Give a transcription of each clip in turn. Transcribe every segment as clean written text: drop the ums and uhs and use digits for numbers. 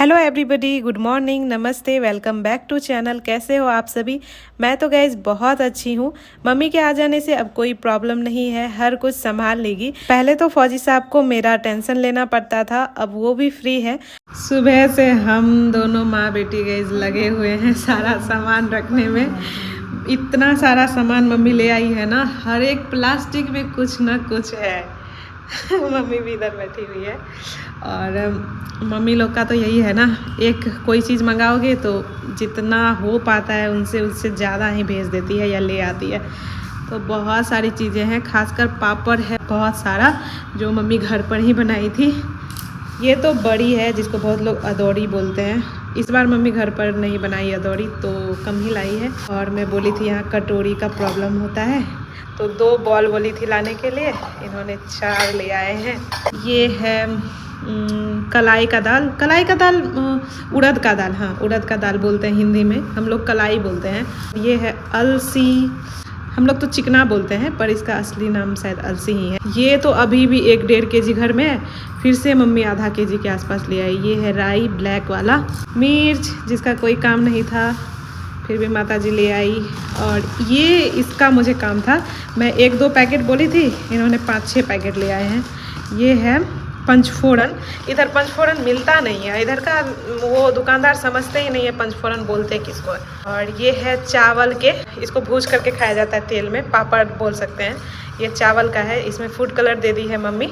Hello everybody, good morning, नमस्ते, welcome back to channel. कैसे हो आप सभी? मैं तो गाइज बहुत अच्छी हूँ। मम्मी के आ जाने से अब कोई प्रॉब्लम नहीं है, हर कुछ संभाल लेगी। पहले तो फौजी साहब को मेरा टेंशन लेना पड़ता था, अब वो भी फ्री है। सुबह से हम दोनों माँ बेटी गाइज लगे हुए हैं सारा सामान रखने में। इतना सारा सामान मम्मी ले आई है ना, हर एक प्लास्टिक में कुछ ना कुछ है। मम्मी भी इधर बैठी हुई है और मम्मी लोग का तो यही है ना, एक कोई चीज़ मंगाओगे तो जितना हो पाता है उनसे उससे ज़्यादा ही भेज देती है या ले आती है। तो बहुत सारी चीज़ें हैं, खासकर पापड़ है बहुत सारा जो मम्मी घर पर ही बनाई थी। ये तो बड़ी है जिसको बहुत लोग अदौड़ी बोलते हैं। इस बार मम्मी घर पर नहीं बनाई अदौड़ी, तो कम ही लाई है। और मैं बोली थी यहाँ कटोरी का प्रॉब्लम होता है, तो 2 बॉल बोली थी लाने के लिए, इन्होंने 4 ले आए हैं। ये है कलाई का दाल, उड़द का दाल, हाँ उड़द का दाल बोलते हैं हिंदी में, हम लोग कलाई बोलते हैं। ये है अलसी, हम लोग तो चिकना बोलते हैं पर इसका असली नाम शायद अलसी ही है। ये तो अभी भी 1-1.5 केजी घर में है, फिर से मम्मी आधा केजी के आसपास ले आई। ये है राई ब्लैक वाला, मिर्च जिसका कोई काम नहीं था फिर भी माता जी ले आई। और ये इसका मुझे काम था, मैं 1-2 पैकेट बोली थी, इन्होंने 5-6 पैकेट ले आए हैं। ये है पंचफोड़न, इधर पंचफोड़न मिलता नहीं है, इधर का वो दुकानदार समझते ही नहीं है पंचफोड़न बोलते किसको है। और ये है चावल के, इसको भूज करके खाया जाता है तेल में, पापड़ बोल सकते हैं। ये चावल का है, इसमें फूड कलर दे दी है मम्मी,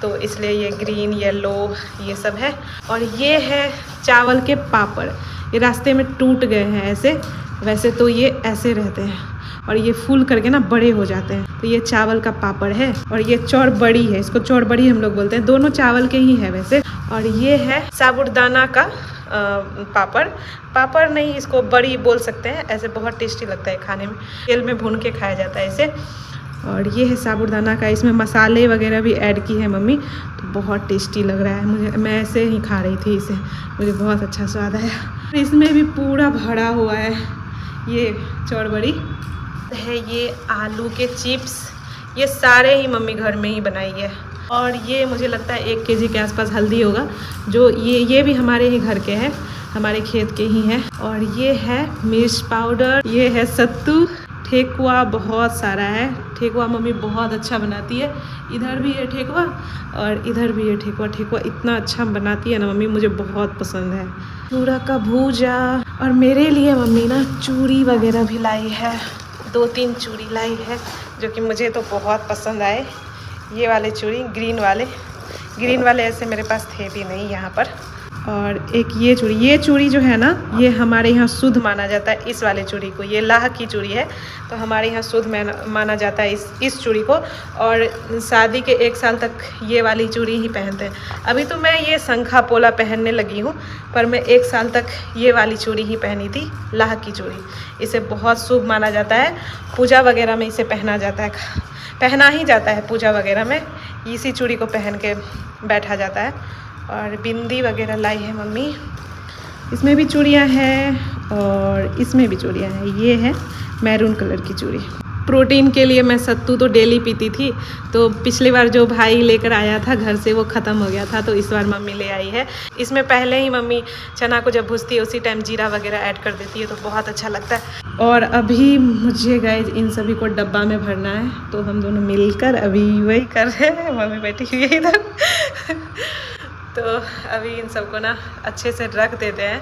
तो इसलिए ये ग्रीन येलो ये सब है। और ये है चावल के पापड़, ये रास्ते में टूट गए हैं ऐसे, वैसे तो ये ऐसे रहते हैं और ये फूल करके ना बड़े हो जाते हैं। तो ये चावल का पापड़ है। और ये चौड़ बड़ी है, इसको चौड़ बड़ी हम लोग बोलते हैं, दोनों चावल के ही है वैसे। और ये है साबूदाना का पापड़ नहीं, इसको बड़ी बोल सकते हैं। ऐसे बहुत टेस्टी लगता है खाने में, तेल में भून के खाया जाता है इसे। और ये है साबूदाना का, इसमें मसाले वगैरह भी ऐड की है मम्मी, तो बहुत टेस्टी लग रहा है मुझे। मैं ऐसे ही खा रही थी इसे, मुझे बहुत अच्छा स्वाद आया। इसमें भी पूरा भरा हुआ है ये चौड़बड़ी है। ये आलू के चिप्स, ये सारे ही मम्मी घर में ही बनाई है। और ये मुझे लगता है 1 केजी के आसपास हल्दी होगा, जो ये भी हमारे ही घर के हैं, हमारे खेत के ही हैं। और ये है मिर्च पाउडर, ये है सत्तू, ठेकुआ बहुत सारा है। ठेकुआ मम्मी बहुत अच्छा बनाती है, इधर भी है ठेकुआ और इधर भी है ठेकुआ। ठेकुआ इतना अच्छा बनाती है ना मम्मी, मुझे बहुत पसंद है। चूड़ा का भूजा। और मेरे लिए मम्मी ना चूड़ी वगैरह भी लाई है, 2-3 चूड़ी लाई है जो कि मुझे तो बहुत पसंद आए। ये वाले चूड़ी ग्रीन वाले ऐसे मेरे पास थे भी नहीं यहाँ पर। और एक ये चूड़ी जो है ना, ये हमारे यहाँ शुद्ध माना जाता है इस वाले चूड़ी को। ये लाह की चूड़ी है, तो हमारे यहाँ शुद्ध माना जाता है इस चूड़ी को। और शादी के 1 साल तक ये वाली चूड़ी ही पहनते हैं। अभी तो मैं ये शंखा पोला पहनने लगी हूँ, पर मैं 1 साल तक ये वाली चूड़ी ही पहनी थी, लाह की चूड़ी। इसे बहुत शुभ माना जाता है, पूजा वगैरह में इसे पहना ही जाता है पूजा वगैरह में इसी चूड़ी को पहन के बैठा जाता है। और बिंदी वगैरह लाई है मम्मी, इसमें भी चूड़ियाँ हैं और इसमें भी चूड़ियाँ हैं। ये है मैरून कलर की चूड़ी। प्रोटीन के लिए मैं सत्तू तो डेली पीती थी, तो पिछली बार जो भाई लेकर आया था घर से वो ख़त्म हो गया था, तो इस बार मम्मी ले आई है। इसमें पहले ही मम्मी चना को जब भूजती है उसी टाइम जीरा वगैरह ऐड कर देती है, तो बहुत अच्छा लगता है। और अभी मुझे गाइस इन सभी को डब्बा में भरना है, तो हम दोनों मिलकर अभी वही कर रहे हैं। मम्मी बैठी हुई है इधर तो अभी इन सबको ना अच्छे से रख देते हैं,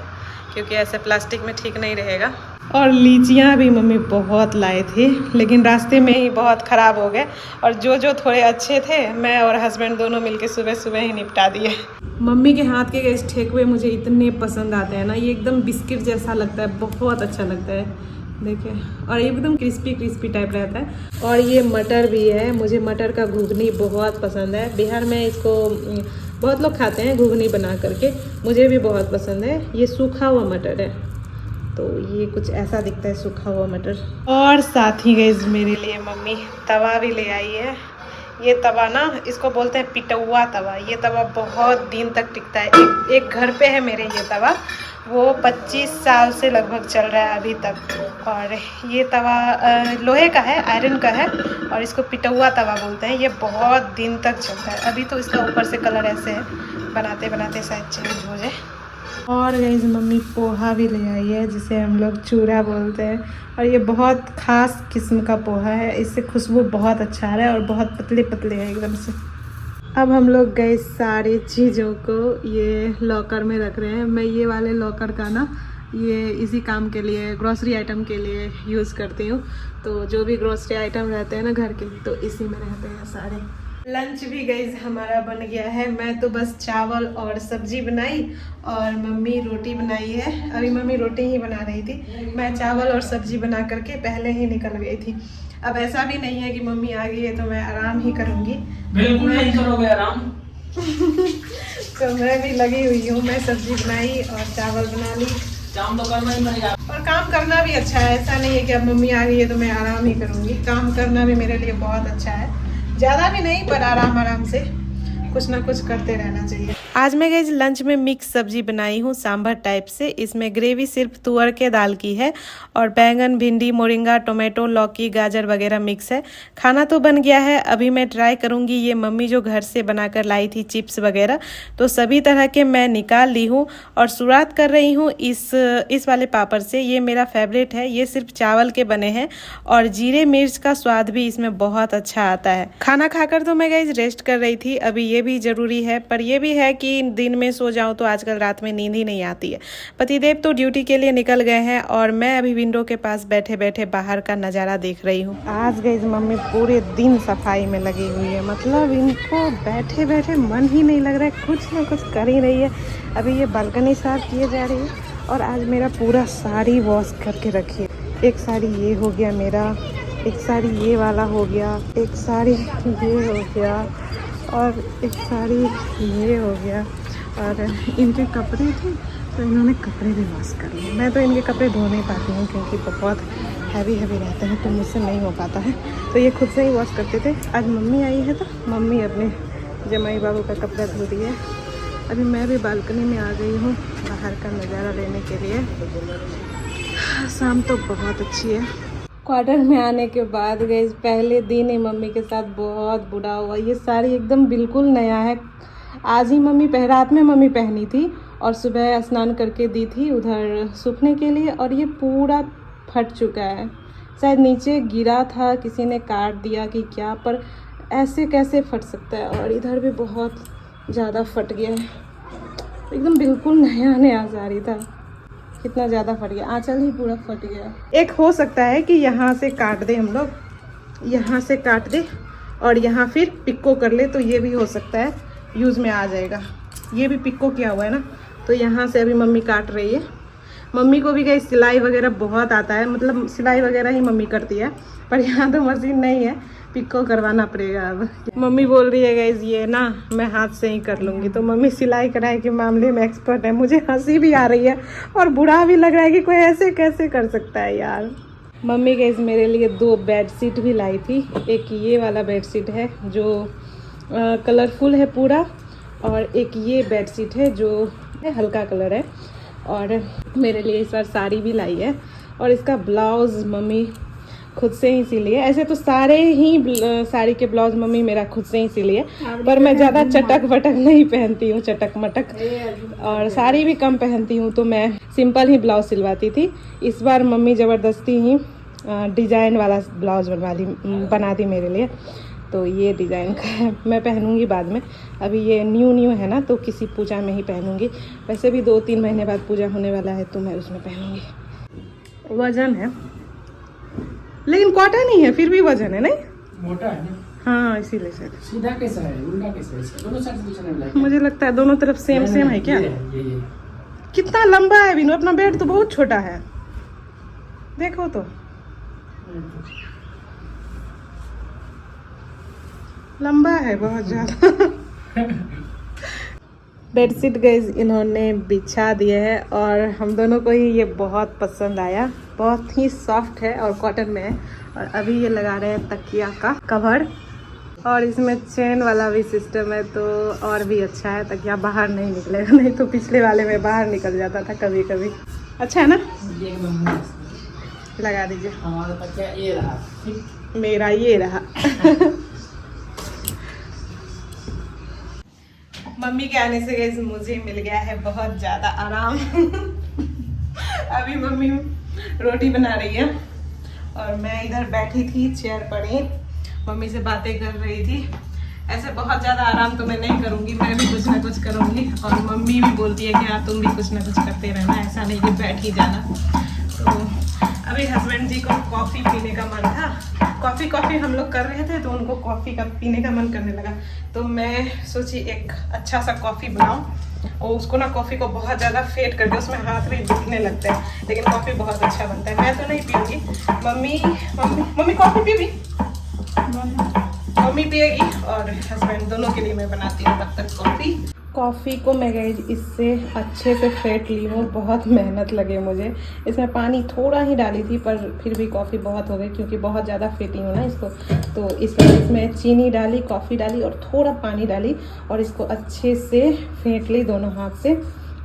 क्योंकि ऐसे प्लास्टिक में ठीक नहीं रहेगा। और लीचियाँ भी मम्मी बहुत लाए थे, लेकिन रास्ते में ही बहुत ख़राब हो गए। और जो थोड़े अच्छे थे मैं और हस्बैंड दोनों मिलके सुबह ही निपटा दिए। मम्मी के हाथ के इस ठेकुए मुझे इतने पसंद आते हैं ना, ये एकदम बिस्किट जैसा लगता है, बहुत अच्छा लगता है देखिए। और एकदम क्रिस्पी टाइप रहता है। और ये मटर भी है, मुझे मटर का घुगनी बहुत पसंद है। बिहार में इसको बहुत लोग खाते हैं घुगनी बना करके, मुझे भी बहुत पसंद है। ये सूखा हुआ मटर है, तो ये कुछ ऐसा दिखता है सूखा हुआ मटर। और साथ ही गाइस मेरे लिए मम्मी तवा भी ले आई है। ये तवा ना, इसको बोलते हैं पिटौआ तवा। ये तवा बहुत दिन तक टिकता है। एक घर पे है मेरे ये तवा, वो 25 साल से लगभग चल रहा है अभी तक। और ये तवा लोहे का है, आयरन का है, और इसको पिटौआ तवा बोलते हैं। ये बहुत दिन तक चलता है। अभी तो इसका ऊपर से कलर ऐसे है, बनाते बनाते शायद चेंज हो जाए। और गाइस मम्मी पोहा भी ले आई है, जिसे हम लोग चूरा बोलते हैं, और ये बहुत ख़ास किस्म का पोहा है। इससे खुशबू बहुत अच्छा आ रहा है और बहुत पतले पतले है एकदम से। अब हम लोग गए सारी चीज़ों को ये लॉकर में रख रहे हैं। मैं ये वाले लॉकर का ना ये इसी काम के लिए, ग्रॉसरी आइटम के लिए यूज़ करती हूँ। तो जो भी ग्रॉसरी आइटम रहते हैं ना घर के, तो इसी में रहते हैं सारे। लंच भी गाइस हमारा बन गया है। मैं तो बस चावल और सब्जी बनाई और मम्मी रोटी बनाई है। अभी मम्मी रोटी ही बना रही थी, मैं चावल और सब्जी बना करके पहले ही निकल गई थी। अब ऐसा भी नहीं है कि मम्मी आ गई है तो मैं आराम ही करूँगी, बिल्कुल नहीं करोगे आराम। तो मैं भी लगी हुई हूँ। मैं सब्जी बनाई और चावल बना ली। काम तो करना ही पड़ेगा, और काम करना भी अच्छा है। ऐसा नहीं है कि अब मम्मी आ गई है तो मैं आराम ही करूँगी। काम करना भी मेरे लिए बहुत अच्छा है, ज़्यादा भी नहीं पर आराम आराम से कुछ ना कुछ करते रहना चाहिए। आज मैं गई लंच में मिक्स सब्जी बनाई हूँ सांभर टाइप से। इसमें ग्रेवी सिर्फ तुअर के दाल की है और बैंगन, भिंडी, मोरिंगा, टोमेटो, लौकी, गाजर वगैरह मिक्स है। खाना तो बन गया है। अभी मैं ट्राई करूँगी ये मम्मी जो घर से बनाकर लाई थी चिप्स वगैरह, तो सभी तरह के मैं निकाल ली हूँ और शुरुआत कर रही हूँ इस वाले पापड़ से। ये मेरा फेवरेट है। ये सिर्फ चावल के बने हैं और जीरे मिर्च का स्वाद भी इसमें बहुत अच्छा आता है। खाना खाकर तो मैं गई रेस्ट कर रही थी। अभी ये भी ज़रूरी है, पर ये भी है कि दिन में सो जाऊं तो आजकल रात में नींद ही नहीं आती है। पतिदेव तो ड्यूटी के लिए निकल गए हैं और मैं अभी विंडो के पास बैठे बैठे बाहर का नज़ारा देख रही हूँ। आज गई मम्मी पूरे दिन सफाई में लगी हुई है, मतलब इनको बैठे बैठे मन ही नहीं लग रहा है, कुछ ना कुछ कर ही रही है। अभी ये बालकनी साफ किए जा रही है और आज मेरा पूरा साड़ी वॉश करके रखी है। एक साड़ी ये हो गया मेरा, एक साड़ी ये वाला हो गया, एक साड़ी ये हो गया और एक साड़ी ये हो गया। और इनके कपड़े थे तो इन्होंने कपड़े भी वॉश कर लिए। मैं तो इनके कपड़े धो नहीं पाती हूँ क्योंकि बहुत हैवी रहते हैं तो मुझसे नहीं हो पाता है, तो ये खुद से ही वॉश करते थे। आज मम्मी आई है तो मम्मी अपने जमाई बाबू का कपड़ा धो दी है। अभी मैं भी बालकनी में आ गई हूँ बाहर का नज़ारा लेने के लिए। शाम तो बहुत अच्छी है। क्वार्टर में आने के बाद गई पहले दिन ही मम्मी के साथ बहुत बुरा हुआ। ये साड़ी एकदम बिल्कुल नया है। आज ही रात में मम्मी पहनी थी और सुबह स्नान करके दी थी उधर सूखने के लिए, और ये पूरा फट चुका है। शायद नीचे गिरा था, किसी ने काट दिया कि क्या, पर ऐसे कैसे फट सकता है। और इधर भी बहुत ज़्यादा फट गया है, एकदम बिल्कुल नया साड़ी था, कितना ज़्यादा फट गया। आंचल ही पूरा फट गया। एक हो सकता है कि यहाँ से काट दे, हम लोग यहाँ से काट दे और यहाँ फिर पिक्को कर ले, तो ये भी हो सकता है, यूज़ में आ जाएगा। ये भी पिक्को किया हुआ है ना, तो यहाँ से अभी मम्मी काट रही है। मम्मी को भी कहीं सिलाई वगैरह बहुत आता है, मतलब सिलाई वगैरह ही मम्मी करती है, पर यहाँ तो मशीन नहीं है, पिक्को करवाना पड़ेगा। अब मम्मी बोल रही है गाइस ये ना मैं हाथ से ही कर लूँगी, तो मम्मी सिलाई कढ़ाई के मामले में एक्सपर्ट है। मुझे हंसी भी आ रही है और बुरा भी लग रहा है कि कोई ऐसे कैसे कर सकता है यार। मम्मी गाइस मेरे लिए 2 बेडशीट भी लाई थी। एक ये वाला बेडशीट है जो कलरफुल है पूरा, और एक ये बेडशीट है जो हल्का कलर है। और मेरे लिए इस बार साड़ी भी लाई है और इसका ब्लाउज़ मम्मी खुद से ही सिली है। ऐसे तो सारे ही साड़ी के ब्लाउज मम्मी मेरा खुद से ही सिली है, पर मैं ज़्यादा चटक वटक नहीं पहनती हूँ, चटक मटक, और साड़ी भी कम पहनती हूँ, तो मैं सिंपल ही ब्लाउज सिलवाती थी। इस बार मम्मी ज़बरदस्ती ही डिज़ाइन वाला ब्लाउज बना दी मेरे लिए, तो ये डिज़ाइन का है। मैं पहनूंगी बाद में, अभी ये न्यू है ना, तो किसी पूजा में ही पहनूंगी। वैसे भी 2-3 महीने बाद पूजा होने वाला है तो मैं उसमें पहनूंगी। वजन है लेकिन कॉटन ही है, फिर भी वजन है, नहीं मोटा है ना? हाँ इसीलिए शायद। सीधा कैसा है, उल्टा कैसा है, इसका दोनों साइड पूछने में लगा। मुझे लगता है दोनों तरफ सेम है क्या? ये कितना लंबा है विनू, अपना बेड तो बहुत छोटा है, देखो तो लंबा है बहुत ज़्यादा। बेडशीट गाइस इन्होंने बिछा दिए है और हम दोनों को ही ये बहुत पसंद आया। बहुत ही सॉफ्ट है और कॉटन में है। और अभी ये लगा रहे हैं तकिया का कवर, और इसमें चेन वाला भी सिस्टम है, तो और भी अच्छा है। तकिया बाहर नहीं निकलेगा, नहीं तो पिछले वाले में बाहर निकल जाता था कभी कभी। अच्छा है ना, लगा दीजिए। हमारा तकिया ये रहा, मेरा ये रहा। मम्मी के आने से गाइस मुझे मिल गया है बहुत ज़्यादा आराम। अभी मम्मी रोटी बना रही है और मैं इधर बैठी थी चेयर पर ही, मम्मी से बातें कर रही थी। ऐसे बहुत ज़्यादा आराम तो मैं नहीं करूँगी, मैं भी कुछ ना कुछ करूँगी। और मम्मी भी बोलती है कि हाँ तुम भी कुछ ना कुछ करते रहना, ऐसा नहीं कि बैठ ही जाना। तो अभी हस्बैंड जी को कॉफ़ी पीने का मन था, कॉफ़ी हम लोग कर रहे थे तो उनको कॉफ़ी का पीने का मन करने लगा। तो मैं सोची एक अच्छा सा कॉफ़ी बनाऊँ। और उसको ना कॉफ़ी को बहुत ज़्यादा फेंट करके उसमें हाथ भी दुखने लगते हैं, लेकिन कॉफ़ी बहुत अच्छा बनता है। मैं तो नहीं पीऊँगी, मम्मी कॉफ़ी पीगी, मम्मी पिएगी और हस्बैंड, दोनों के लिए मैं बनाती हूँ तब तक कॉफ़ी को मैं गई इससे अच्छे से फेंट ली हूँ। बहुत मेहनत लगे मुझे, इसमें पानी थोड़ा ही डाली थी पर फिर भी कॉफ़ी बहुत हो गई क्योंकि बहुत ज़्यादा फेंटी हूँ ना इसको। तो इसलिए इसमें चीनी डाली, कॉफ़ी डाली और थोड़ा पानी डाली और इसको अच्छे से फेंट ली दोनों हाथ से।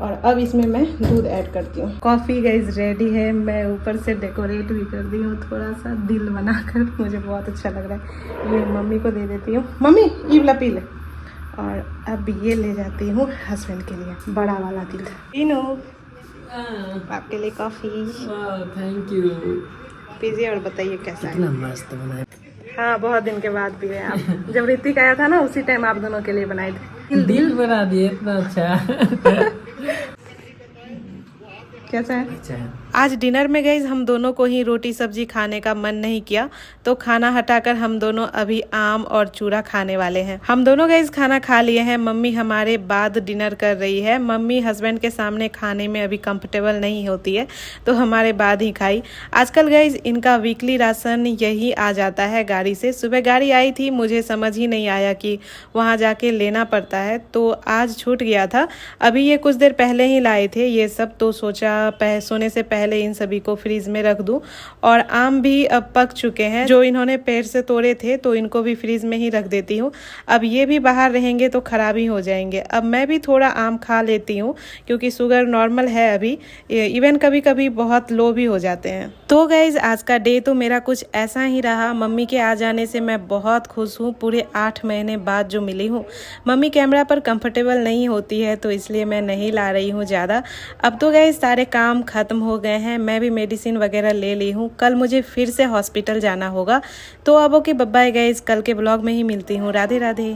और अब इसमें मैं दूध ऐड करती हूँ। कॉफ़ी गाइस रेडी है। मैं ऊपर से डेकोरेट भी कर दी हूँ थोड़ा सा दिल बनाकर, मुझे बहुत अच्छा लग रहा है। ये मम्मी को दे देती हूँ, मम्मी ये वाला पी ले। और अब ये ले जाती हूँ हस्बैंड के लिए बड़ा वाला दिल। इनो आपके लिए कॉफ़ी। Thank you. पीजिए और बताइए कैसा है। कितना मस्त बना है। हाँ बहुत दिन के बाद पिए आप। जब ऋतिक आया था ना उसी टाइम आप दोनों के लिए बनाए थे। दिल बना दिए, इतना अच्छा। कैसा है? अच्छा है। आज डिनर में गई हम दोनों को ही रोटी सब्जी खाने का मन नहीं किया, तो खाना हटाकर हम दोनों अभी आम और चूड़ा खाने वाले हैं। हम दोनों गई खाना खा लिए हैं। मम्मी हमारे बाद डिनर कर रही है। मम्मी हस्बैंड के सामने खाने में अभी कंफर्टेबल नहीं होती है तो हमारे बाद ही खाई। आजकल गई इनका वीकली राशन यही आ जाता है गाड़ी से। सुबह गाड़ी आई थी, मुझे समझ ही नहीं आया कि वहाँ जाके लेना पड़ता है, तो आज छूट गया था। अभी ये कुछ देर पहले ही लाए थे ये सब, तो सोचा सोने से पहले इन सभी को फ्रीज में रख दूं। और आम भी अब पक चुके हैं, जो इन्होंने पेड़ से तोड़े थे, तो इनको भी फ्रीज में ही रख देती हूँ। अब ये भी बाहर रहेंगे तो खराब ही हो जाएंगे। अब मैं भी थोड़ा आम खा लेती हूँ क्योंकि शुगर नॉर्मल है अभी, इवन कभी कभी बहुत लो भी हो जाते हैं। तो गाइज आज का डे तो मेरा कुछ ऐसा ही रहा। मम्मी के आ जाने से मैं बहुत खुश हूँ, पूरे 8 महीने बाद जो मिली हूँ। मम्मी कैमरा पर कंफर्टेबल नहीं होती है तो इसलिए मैं नहीं ला रही हूँ ज़्यादा। अब तो गाइज सारे काम ख़त्म हो गए हैं, मैं भी मेडिसिन वगैरह ले ली हूँ। कल मुझे फिर से हॉस्पिटल जाना होगा। तो अब ओके बाय गाइज, कल के ब्लॉग में ही मिलती हूँ। राधे राधे।